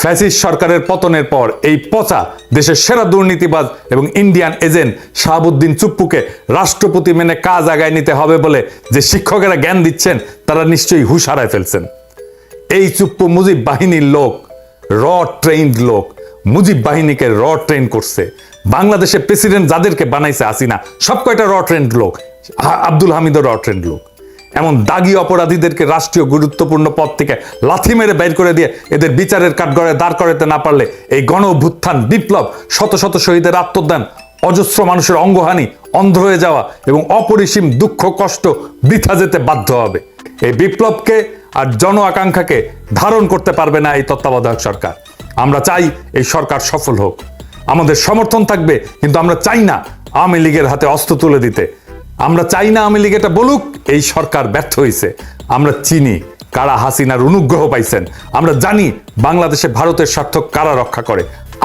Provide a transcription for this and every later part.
Fascist সরকারের পতনের পর এই পচা দেশের সেরা দুর্নীতিবাজ এবং ইন্ডিয়ান এজেন্ট শাহাবুদ্দিন চুপ্পুকে রাষ্ট্রপতি মেনে কাজ আগায় নিতে হবে বলে যে শিক্ষকেরা জ্ঞান দিচ্ছেন তারা নিশ্চয়ই হুঁশ হারায় ফেলছেন। এই চুপ্পু মুজিব বাহিনীর লোক, র ট্রেইনড লোক। মুজিব বাহিনীকে র ট্রেন করছে। বাংলাদেশের প্রেসিডেন্ট যাদেরকে বানাইছে হাসিনা সব কয়টা র ট্রেন্ড লোক। আব্দুল হামিদও র ট্রেন্ড লোক। এমন দাগী অপরাধীদেরকে রাষ্ট্রীয় গুরুত্বপূর্ণ পদ থেকে লাথি মেরে বের করে দিয়ে এদের বিচারের কাঠগড়ায় দাঁড় করাতে না পারলে এই গণ অভ্যুত্থান, বিপ্লব, শত শত শহীদের আত্মদান, অজস্র মানুষের অঙ্গহানি, অন্ধ হয়ে যাওয়া এবং অপরিসীম দুঃখ কষ্ট বৃথা যেতে বাধ্য হবে। এই বিপ্লবকে আর জন আকাঙ্ক্ষাকে ধারণ করতে পারবে না এই তত্ত্বাবধায়ক সরকার। আমরা চাই এই সরকার সফল হোক, আমাদের সমর্থন থাকবে, কিন্তু আমরা চাই না আওয়ামী লীগের হাতে অস্ত্র তুলে দিতে। আমরা চাই না আওয়ামী লীগ এটা বলুক এই সরকার ব্যর্থ হয়েছে। আমরা চিনি কারা হাসিনার অনুগ্রহ পাইছেন। আমরা জানি বাংলাদেশে ভারতের স্বার্থ কারা রক্ষা করে।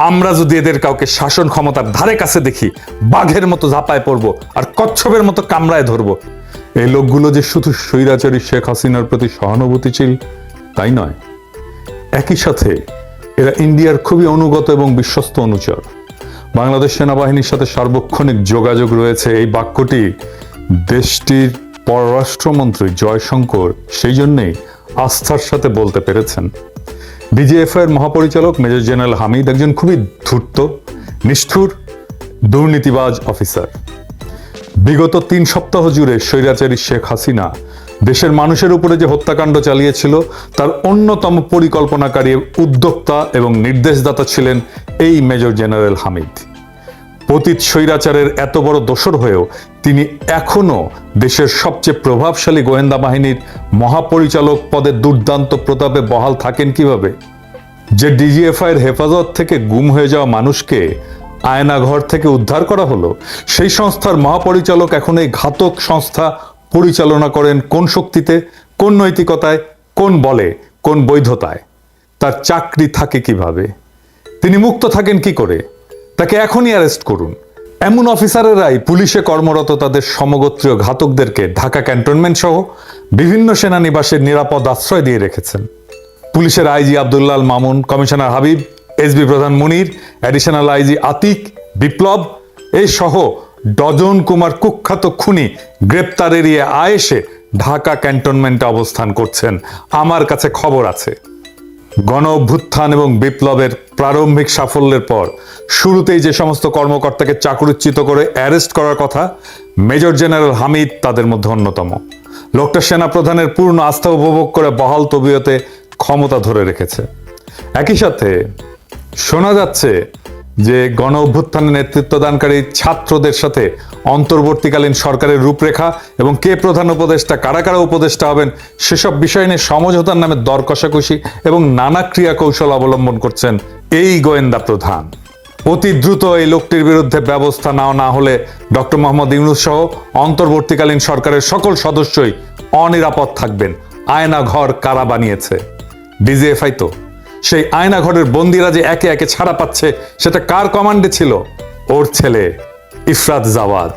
আমরা যদি এদের কাউকে শাসন ক্ষমতার ধারে কাছে দেখি, বাঘের মতো ঝাঁপায় পড়বো আর কচ্ছপের মতো কামড়ায় ধরবো। এই লোকগুলো যে শুধু স্বৈরাচারী শেখ হাসিনার প্রতি সহানুভূতিশীল তাই নয়, একই সাথে এরা ইন্ডিয়ার খুবই অনুগত এবং বিশ্বস্ত অনুচর। বাংলাদেশ সেনাবাহিনীর সাথে সার্বক্ষণিক যোগাযোগ রয়েছে। এই বাক্যটি দেশটির পররাষ্ট্রমন্ত্রী জয়শঙ্কর সেই জন্যেই আস্থার সাথে বলতে পেরেছেন। ডিজিএফআই এর মহাপরিচালক মেজর জেনারেল হামিদ একজন খুবই ধূর্ত, নিষ্ঠুর, দুর্নীতিবাজ অফিসার। বিগত 3 সপ্তাহ জুড়ে স্বৈরাচারী শেখ হাসিনা দেশের মানুষের উপরে যে হত্যাকাণ্ড চালিয়েছিল তার অন্যতম পরিকল্পনাকারী, উদ্যোক্তা এবং নির্দেশদাতা ছিলেন এই মেজর জেনারেল হামিদ। পতিত স্বৈরাচারের এত বড় দোসর হয়েও তিনি এখনো দেশের সবচেয়ে প্রভাবশালী গোয়েন্দা বাহিনীর মহাপরিচালক পদে দুর্দান্ত প্রতাপে বহাল থাকেন কিভাবে? যে ডিজিএফআই এর হেফাজত থেকে গুম হয়ে যাওয়া মানুষকে আয়নাঘর থেকে উদ্ধার করা হলো, সেই সংস্থার মহাপরিচালক এখন এই ঘাতক সংস্থা পরিচালনা করেন কোন শক্তিতে, কোন নৈতিকতায়, কোন বলে, কোন বৈধতায়? তার চাকরি থাকে কিভাবে? তিনি মুক্ত থাকেন কি করে? তাকে এখনই অ্যারেস্ট করুন। এমন অফিসারেরাই পুলিশে কর্মরত তাদের সমগোত্রীয় ঘাতকদেরকে ঢাকা ক্যান্টনমেন্ট সহ বিভিন্ন সেনানিবাসের নিরাপদ আশ্রয় দিয়ে রেখেছেন। পুলিশের IG Abdullah Al Mamun, commissioner Habib, SB প্রধান মুনির, অ্যাডিশনাল আইজি আতিক, বিপ্লব এই সহ ডজন কুমার কুখ্যাত খুনি গ্রেপ্তার এড়িয়ে আয়েসে ঢাকা ক্যান্টনমেন্টে অবস্থান করছেন। আমার কাছে খবর আছে, গণ অভ্যুত্থান এবং বিপ্লবের প্রারম্ভিক সাফল্যের পর শুরুতেই যে সমস্ত কর্মকর্তাকে চাকরিচ্যুত করে অ্যারেস্ট করার কথা, মেজর জেনারেল হামিদ তাদের মধ্যে অন্যতম। লোকটা সেনাপ্রধানের পূর্ণ আস্থা উপভোগ করে বহাল তবিয়তে ক্ষমতা ধরে রেখেছে। একই সাথে শোনা যাচ্ছে যে গণ অভ্যুত্থানে নেতৃত্বদানকারী ছাত্রদের সাথে অন্তর্বর্তীকালীন সরকারের রূপরেখা এবং কে প্রধান উপদেষ্টা, কারা কারা উপদেষ্টা হবেন সেসব বিষয় নিয়ে সমঝোতার নামে দর কষাকষি এবং নানা ক্রিয়া কৌশল অবলম্বন করছেন এই গোয়েন্দা প্রধান। অতি দ্রুত এই লোকটির বিরুদ্ধে ব্যবস্থা না হলে ডক্টর মোহাম্মদ ইউনূস সহ অন্তর্বর্তীকালীন সরকারের সকল সদস্যই অনিরাপদ থাকবেন। আয়নাঘর কারা বানিয়েছে? ডিজিএফআই তো। সেই আয়নাঘরের বন্দিরা যে একে একে ছাড়া পাচ্ছে সেটা কার কমান্ডে ছিল? ওর ছেলে ইফরাত জাওয়াদ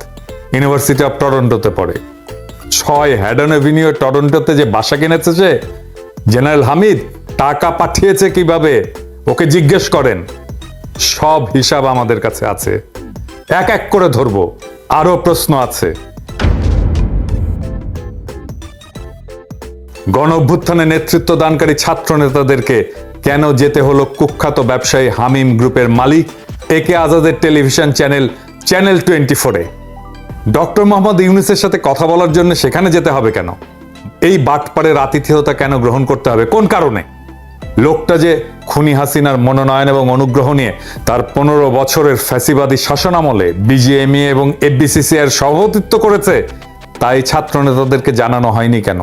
ইউনিভার্সিটি অফ টরন্টোতে পড়ে। 6 হ্যাডন এভিনিউ টরন্টোতে যে বাসা কিনেছে সে, জেনারেল হামিদ টাকা পাঠিয়েছে কিভাবে ওকে জিজ্ঞেস করেন। সব হিসাব আমাদের কাছে আছে, এক এক করে ধরবো। আরো প্রশ্ন আছে। গণ অভ্যুত্থানে নেতৃত্ব দানকারী ছাত্র নেতাদেরকে কেন যেতে হলো কুখ্যাত ব্যবসায়ী হামিম গ্রুপের মালিক একে আজাদের টেলিভিশন চ্যানেল 24-এ? ডক্টর মোহাম্মদ ইউনূসের সাথে কথা বলার জন্য সেখানে যেতে হবে কেন? এই বাটপাড়ের আতিথেয়তা কেন গ্রহণ করতে হবে? কোন কারণে? লোকটা যে খুনি হাসিনার মনোনয়ন এবং অনুগ্রহ নিয়ে তার 15 বছরের ফ্যাসিবাদী শাসনামলে বিজিএমইএ এবং এফবিসিসিআই এর সভাপতিত্ব করেছে, তাই ছাত্র নেতাদেরকে জানানো হয়নি কেন?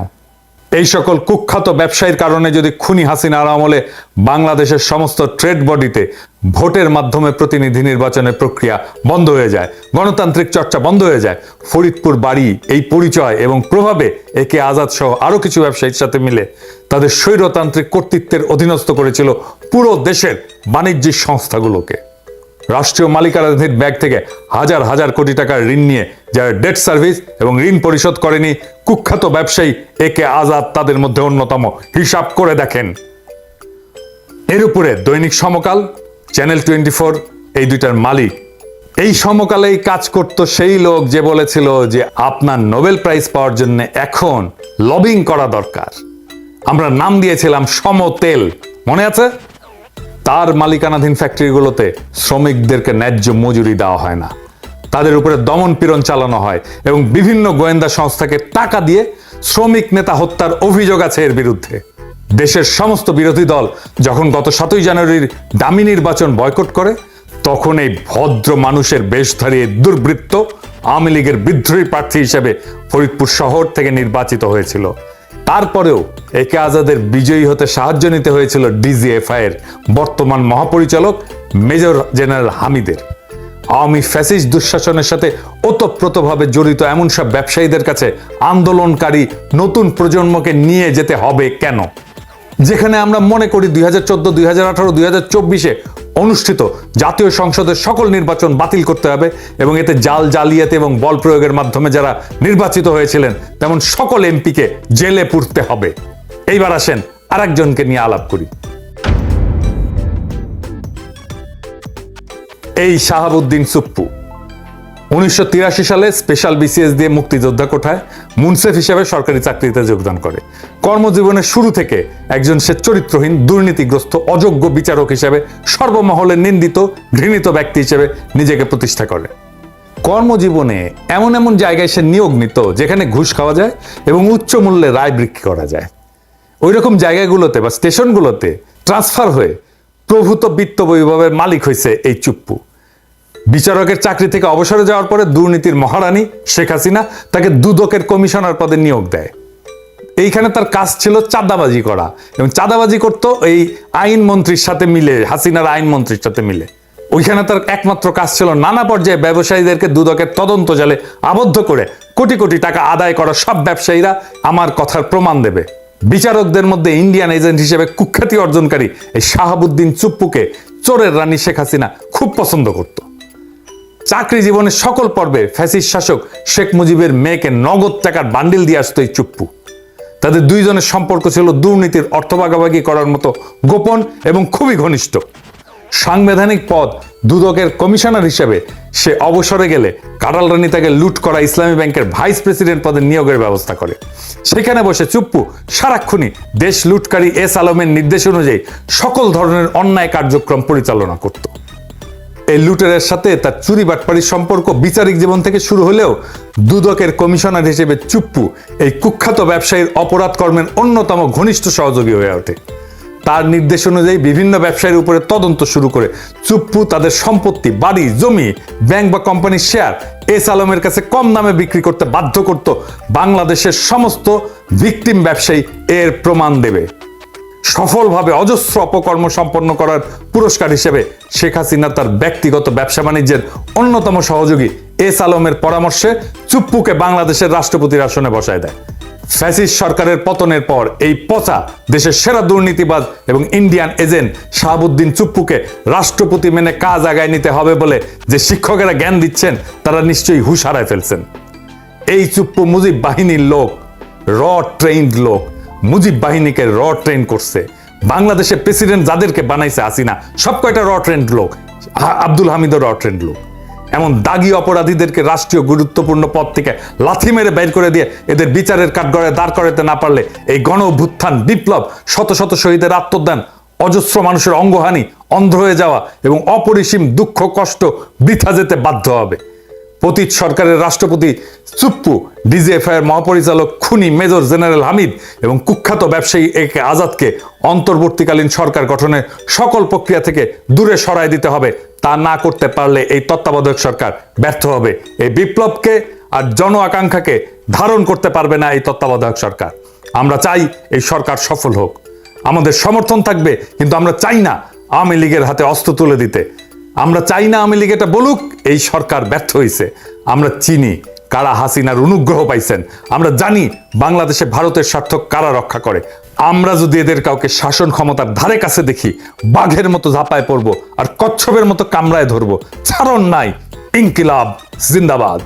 এই সকল কুখ্যাত ব্যবসায়ীর কারণে যদি খুনি হাসিনার আমলে বাংলাদেশের সমস্ত ট্রেড বডিতে ভোটের মাধ্যমে প্রতিনিধি নির্বাচনের প্রক্রিয়া বন্ধ হয়ে যায়, গণতান্ত্রিক চর্চা বন্ধ হয়ে যায়, ফরিদপুর বাড়ি এই পরিচয় এবং প্রভাবে একে আজাদ সহ আরো কিছু ব্যবসায়ীর সাথে মিলে তাদের স্বৈরতান্ত্রিক কর্তৃত্বের অধীনস্থ করেছিল পুরো দেশের বাণিজ্যিক সংস্থাগুলোকে। রাষ্ট্রীয় মালিকানাধীন ব্যাংক থেকে হাজার হাজার কোটি টাকার ঋণ নিয়ে যারা ডেট সার্ভিস এবং ঋণ পরিশোধ করেনি, কুখ্যাত ব্যবসায়ী একে আজাদ তাদের মধ্যে অন্যতম। হিসাব করে দেখেন। এর উপরে দৈনিক সমকাল, চ্যানেল 24 এই দুইটার মালিক। এই সমকালেই কাজ করত সেই লোক যে বলেছিল যে আপনার নোবেল প্রাইজ পাওয়ার জন্য এখন লবিং করা দরকার। আমরা নাম দিয়েছিলাম সমতেল, মনে আছে? তার মালিকানাধীন ফ্যাক্টরিগুলোতে শ্রমিকদেরকে ন্যায্য মজুরি দেওয়া হয় না, তাদের উপরে দমন পীড়ন চালানো হয় এবং বিভিন্ন গোয়েন্দা সংস্থাকে টাকা দিয়ে শ্রমিক নেতা হত্যার অভিযোগ আছে এর বিরুদ্ধে। দেশের সমস্ত বিরোধী দল যখন গত 7ই জানুয়ারির দামি নির্বাচন বয়কট করে, তখন এই ভদ্র মানুষের বেশধারী দুর্বৃত্ত আওয়ামী লীগের বিদ্রোহী প্রার্থী হিসেবে ফরিদপুর শহর থেকে নির্বাচিত হয়েছিল। তারপরেও একে আজাদের বিজয়ী হতে সাহায্য নিতে হয়েছিল ডিজিএফআই এর বর্তমান মহাপরিচালক মেজর জেনারেল হামিদের। আওয়ামী ফ্যাসিস্ট দুঃশাসনের সাথে ওতপ্রোতভাবে জড়িত এমন সব ব্যবসায়ীদের কাছে আন্দোলনকারী নতুন প্রজন্মকে নিয়ে যেতে হবে কেন? যেখানে আমরা মনে করি 2014, 2018, 2024-এ অনুষ্ঠিত জাতীয় সংসদের সকল নির্বাচন বাতিল করতে হবে এবং এতে জালিয়াতি এবং বল প্রয়োগের মাধ্যমে যারা নির্বাচিত হয়েছিলেন তেমন সকল এমপিকে জেলে পুরতে হবে। এইবার আসেন আরেকজনকে নিয়ে আলাপ করি। এই শাহাবুদ্দিন চুপ্পু 1983 সালে স্পেশাল বিসিএস দিয়ে মুক্তিযোদ্ধা কোঠায় মুনসেফ হিসেবে সরকারি চাকরিতে যোগদান করে। কর্মজীবনের শুরু থেকে একজন সে চরিত্রহীন, দুর্নীতিগ্রস্ত, অযোগ্য বিচারক হিসেবে সর্বমহলে নিন্দিত, ঘৃণিত ব্যক্তি হিসেবে নিজেকে প্রতিষ্ঠা করে। কর্মজীবনে এমন এমন জায়গায় সে নিয়োগ নিত যেখানে ঘুষ খাওয়া যায় এবং উচ্চ মূল্যে রায় বিক্রি করা যায়। ওই রকম জায়গাগুলোতে বা স্টেশনগুলোতে ট্রান্সফার হয়ে প্রভূত বিত্ত বৈভবের মালিক হয়েছে এই চুপ্পু। বিচারকের চাকরি থেকে অবসরে যাওয়ার পরে দুর্নীতির মহারানী শেখ হাসিনা তাকে দুদকের কমিশনার পদে নিয়োগ দেয়। এইখানে তার কাজ ছিল চাঁদাবাজি করা এবং চাঁদাবাজি করতো এই আইন মন্ত্রীর সাথে মিলে, হাসিনার আইন মন্ত্রীর সাথে মিলে। ওইখানে তার একমাত্র কাজ ছিল নানা পর্যায়ে ব্যবসায়ীদেরকে দুদকের তদন্ত জালে আবদ্ধ করে কোটি কোটি টাকা আদায় করা সব ব্যবসায়ীরা আমার কথার প্রমাণ দেবে। বিচারকদের মধ্যে ইন্ডিয়ান এজেন্ট হিসেবে কুখ্যাতি অর্জনকারী এই শাহাবুদ্দিন চুপ্পুকে চোরের রানী শেখ হাসিনা খুব পছন্দ করত। চাকরি জীবনের সকল পর্বে ফ্যাসিস্ট শাসক শেখ মুজিবের মেয়েকে নগদ টাকার বান্ডিল দিয়ে আসতো এই চুপ্পু। তাদের দুইজনের সম্পর্ক ছিল দুর্নীতির অর্থ ভাগাভাগি করার মতো গোপন এবং খুবই ঘনিষ্ঠ। সাংবিধানিক পদ দুদকের কমিশনার হিসেবে সে অবসরে গেলে কাটাল রানী তাকে লুট করা ইসলামী ব্যাংকের ভাইস প্রেসিডেন্ট পদে নিয়োগের ব্যবস্থা করে। সেখানে বসে চুপ্পু সারাক্ষণই দেশ লুটকারী এস আলমের নির্দেশ অনুযায়ী সকল ধরনের অন্যায় কার্যক্রম পরিচালনা করত। এই লুটেরের সাথে তার চুরি বাটপাড়ির সম্পর্ক বিচারিক জীবন থেকে শুরু হলেও দুদকের কমিশনার হিসেবে চুপ্পু এই কুখ্যাত ব্যবসায়ীর অপরাধ কর্মের অন্যতম ঘনিষ্ঠ সহযোগী হয়ে ওঠে। তার নির্দেশ অনুযায়ী বিভিন্ন ব্যবসায়ীর উপরে তদন্ত শুরু করে চুপ্পু তাদের সম্পত্তি, বাড়ি, জমি, ব্যাংক বা কোম্পানির শেয়ার এস আলমের কাছে কম দামে বিক্রি করতে বাধ্য করত। বাংলাদেশের সমস্ত ভিকটিম ব্যবসায়ী এর প্রমাণ দেবে। সফলভাবে অজস্র অপকর্ম সম্পন্ন করার পুরস্কার হিসেবে শেখ হাসিনা তার ব্যক্তিগত ব্যবসা বাণিজ্যের অন্যতম সহযোগী এস আলমের পরামর্শে চুপ্পুকে বাংলাদেশের রাষ্ট্রপতির আসনে বসায় দেয়। ফ্যাসিস্ট সরকারের পতনের পর এই পচা দেশের সেরা দুর্নীতিবাজ এবং ইন্ডিয়ান এজেন্ট শাহাবুদ্দিন চুপ্পুকে রাষ্ট্রপতি মেনে কাজ আগায় নিতে হবে বলে যে শিক্ষকেরা জ্ঞান দিচ্ছেন তারা নিশ্চয়ই হুঁশ হারায় ফেলছেন। এই চুপ্পু মুজিব বাহিনীর লোক, র ট্রেইনড লোক। মুজিব বাহিনীকে র ট্রেন করছে। বাংলাদেশের প্রেসিডেন্ট যাদেরকে বানাইছে হাসিনা সব কয়টা র ট্রেন্ড লোক। আব্দুল হামিদও র ট্রেন্ড লোক। এমন দাগী অপরাধীদেরকে রাষ্ট্রীয় গুরুত্বপূর্ণ পদ থেকে লাথি মেরে বের করে দিয়ে এদের বিচারের কাঠগড়ায় দাঁড় করাতে না পারলে এই গণ অভ্যুত্থান, বিপ্লব, শত শত শহীদের আত্মদান, অজস্র মানুষের অঙ্গহানি, অন্ধ হয়ে যাওয়া এবং অপরিসীম দুঃখ কষ্ট বৃথা যেতে বাধ্য হবে। পতিত সরকারের রাষ্ট্রপতি চুপ্পু, ডিজিএফআই এর মহাপরিচালক খুনি মেজর জেনারেল হামিদ এবং কুখ্যাত ব্যবসায়ী একে আজাদকে অন্তর্বর্তীকালীন সরকার গঠনের সকল প্রক্রিয়া থেকে দূরে সরায় দিতে হবে। তা না করতে পারলে এই তত্ত্বাবধায়ক সরকার ব্যর্থ হবে। এই বিপ্লবকে আর জন আকাঙ্ক্ষাকে ধারণ করতে পারবে না এই তত্ত্বাবধায়ক সরকার। আমরা চাই এই সরকার সফল হোক, আমাদের সমর্থন থাকবে, কিন্তু আমরা চাই না আওয়ামী লীগের হাতে অস্ত্র তুলে দিতে। আমরা চাই না আওয়ামী লীগ এটা বলুক এই সরকার ব্যর্থ হয়েছে। আমরা চিনি কারা হাসিনার অনুগ্রহ পাইছেন। আমরা জানি বাংলাদেশে ভারতের স্বার্থ কারা রক্ষা করে। আমরা যদি এদের কাউকে শাসন ক্ষমতার ধারে কাছে দেখি, বাঘের মতো ঝাঁপায় পড়বো আর কচ্ছপের মতো কামড়ায় ধরবো। ছাড়ন নাই। ইনকিলাব জিন্দাবাদ।